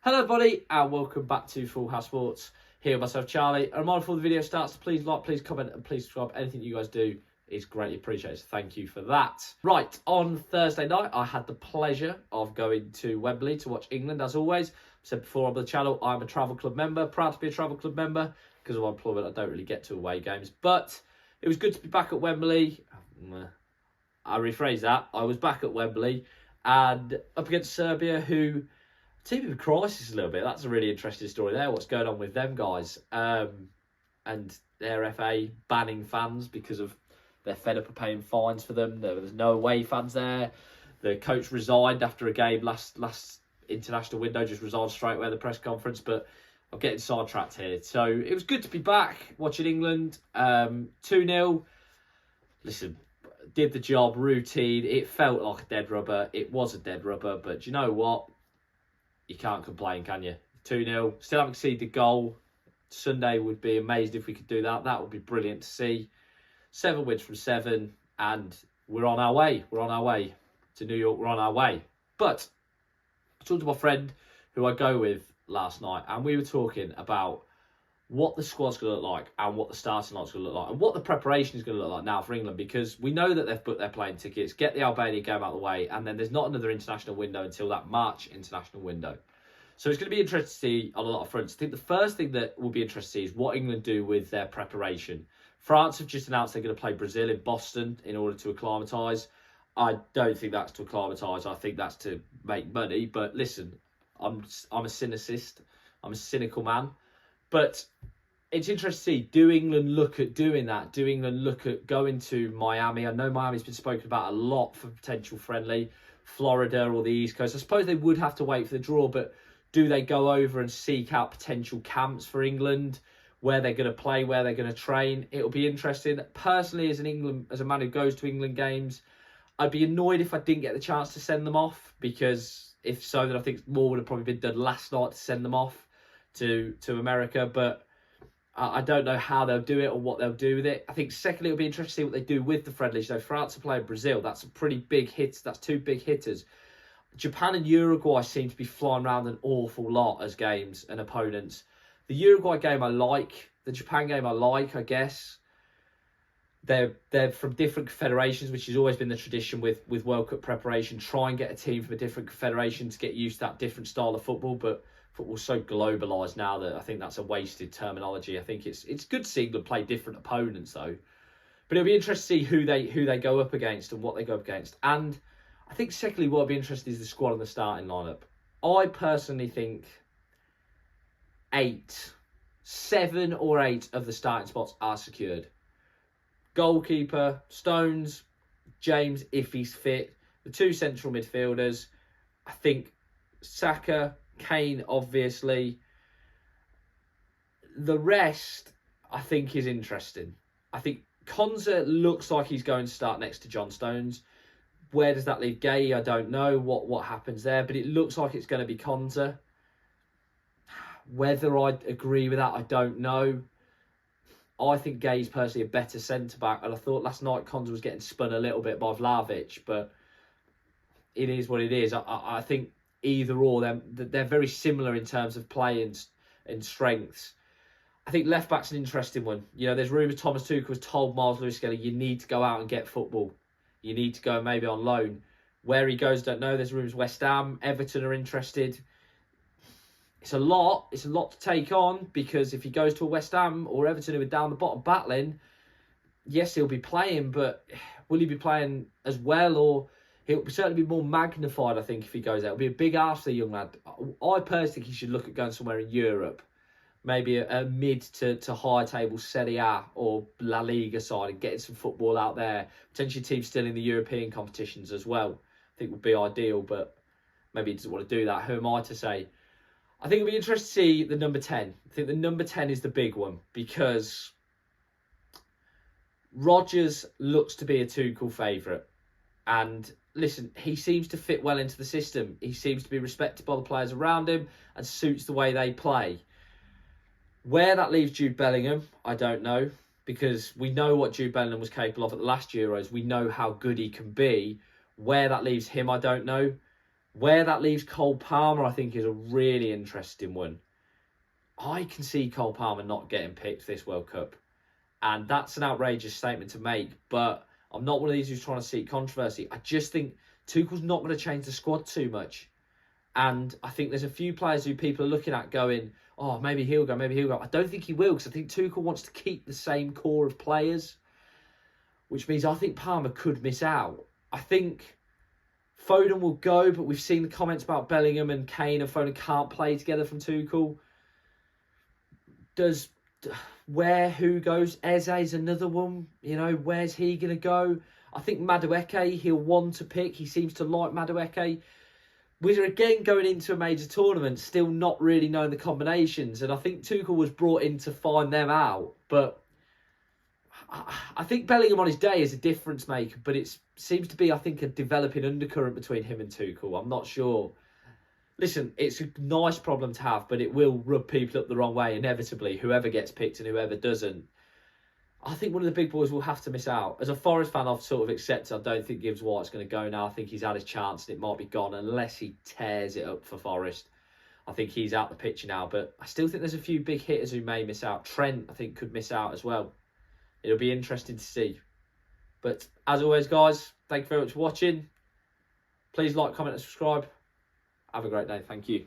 Hello everybody and welcome back to Full House Sports. Here with myself Charlie. And before the video starts, please like, please comment and please subscribe. Anything you guys do is greatly appreciated. Thank you for that. Right, on Thursday night I had the pleasure of going to Wembley to watch England. As always, I said before on the channel, I'm a travel club member, proud to be a travel club member. Because of my employment I don't really get to away games. But it was good to be back at Wembley. I rephrase that. I was back at Wembley and up against Serbia, who team of crisis a little bit. That's a really interesting story there. What's going on with them guys? And their FA banning fans because of they're fed up of paying fines for them. There's no away fans there. The coach resigned after a game last international window. Just resigned straight away at the press conference. But I'm getting sidetracked here. So it was good to be back watching England. 2-0. Listen, did the job, routine. It felt like a dead rubber. It was a dead rubber. But do you know what? You can't complain, can you? 2-0. Still haven't conceded the goal. Sunday would be amazed if we could do that. That would be brilliant to see. 7 wins from 7. And we're on our way. We're on our way to New York. We're on our way. But I talked to my friend who I go with last night. And we were talking about what the squad's going to look like and what the starting line's going to look like and what the preparation is going to look like now for England, because we know that they've booked their plane tickets, get the Albania game out of the way, and then there's not another international window until that March international window. So it's going to be interesting to see on a lot of fronts. I think the first thing that will be interesting to see is what England do with their preparation. France have just announced they're going to play Brazil in Boston in order to acclimatise. I don't think that's to acclimatise. I think that's to make money. But listen, I'm a cynicist. I'm a cynical man. But it's interesting to see, do England look at doing that? Do England look at going to Miami? I know Miami's been spoken about a lot for potential friendly. Florida or the East Coast. I suppose they would have to wait for the draw, but do they go over and seek out potential camps for England, where they're going to play, where they're going to train? It'll be interesting. Personally, as a man who goes to England games, I'd be annoyed if I didn't get the chance to send them off, because if so, then I think more would have probably been done last night to send them off to America. But I don't know how they'll do it or what they'll do with it. I think secondly, it'll be interesting to see what they do with the friendlies. So France are playing Brazil. That's a pretty big hit. That's 2 big hitters. Japan and Uruguay seem to be flying around an awful lot as games and opponents. The Uruguay game I like. The Japan game I like, I guess. They're from different confederations, which has always been the tradition with World Cup preparation. Try and get a team from a different confederation to get used to that different style of football. But football's so globalised now that I think that's a wasted terminology. I think it's good to see England play different opponents though. But it'll be interesting to see who they go up against and what they go up against. And I think secondly, what will be interesting is the squad and the starting lineup. I personally think 7 or 8 of the starting spots are secured. Goalkeeper, Stones, James if he's fit. The 2 central midfielders, I think Saka, Kane, obviously. The rest, I think, is interesting. I think Konza looks like he's going to start next to John Stones. Where does that leave Gay? I don't know what happens there, but it looks like it's going to be Konza. Whether I agree with that, I don't know. I think Gay's personally a better centre-back, and I thought last night Konza was getting spun a little bit by Vlahovic, but it is what it is. I think either or, they're very similar in terms of play and strengths. I think left back's an interesting one. You know, there's rumours Thomas Tuchel has told Miles Lewis-Skelly, you need to go out and get football. You need to go maybe on loan. Where he goes, don't know. There's rumours West Ham, Everton are interested. It's a lot. It's a lot to take on, because if he goes to a West Ham or Everton who are down the bottom battling, yes, he'll be playing, but will he be playing as well? Or he'll certainly be more magnified, I think, if he goes there. It'll be a big ask for the young lad. I personally think he should look at going somewhere in Europe. Maybe a mid to high table Serie A or La Liga side and getting some football out there. Potentially teams still in the European competitions as well. I think would be ideal, but maybe he doesn't want to do that. Who am I to say? I think it'll be interesting to see the number 10. I think the number 10 is the big one, because Rodgers looks to be a Tuchel favourite. And listen, he seems to fit well into the system. He seems to be respected by the players around him and suits the way they play. Where that leaves Jude Bellingham, I don't know, because we know what Jude Bellingham was capable of at the last Euros. We know how good he can be. Where that leaves him, I don't know. Where that leaves Cole Palmer, I think, is a really interesting one. I can see Cole Palmer not getting picked this World Cup. And that's an outrageous statement to make, but I'm not one of these who's trying to seek controversy. I just think Tuchel's not going to change the squad too much. And I think there's a few players who people are looking at going, oh, maybe he'll go, maybe he'll go. I don't think he will, because I think Tuchel wants to keep the same core of players, which means I think Palmer could miss out. I think Foden will go, but we've seen the comments about Bellingham and Kane and Foden can't play together from Tuchel. Who goes? Eze's another one. You know, where's he going to go? I think Madueke, he'll want to pick. He seems to like Madueke. We're again going into a major tournament, still not really knowing the combinations. And I think Tuchel was brought in to find them out. But I think Bellingham on his day is a difference maker. But it seems to be, I think, a developing undercurrent between him and Tuchel. I'm not sure. Listen, it's a nice problem to have, but it will rub people up the wrong way, inevitably, whoever gets picked and whoever doesn't. I think one of the big boys will have to miss out. As a Forest fan, I've sort of accepted I don't think Gibbs White's going to go now. I think he's had his chance and it might be gone unless he tears it up for Forest. I think he's out the picture now, but I still think there's a few big hitters who may miss out. Trent, I think, could miss out as well. It'll be interesting to see. But as always, guys, thank you very much for watching. Please like, comment and subscribe. Have a great day. Thank you.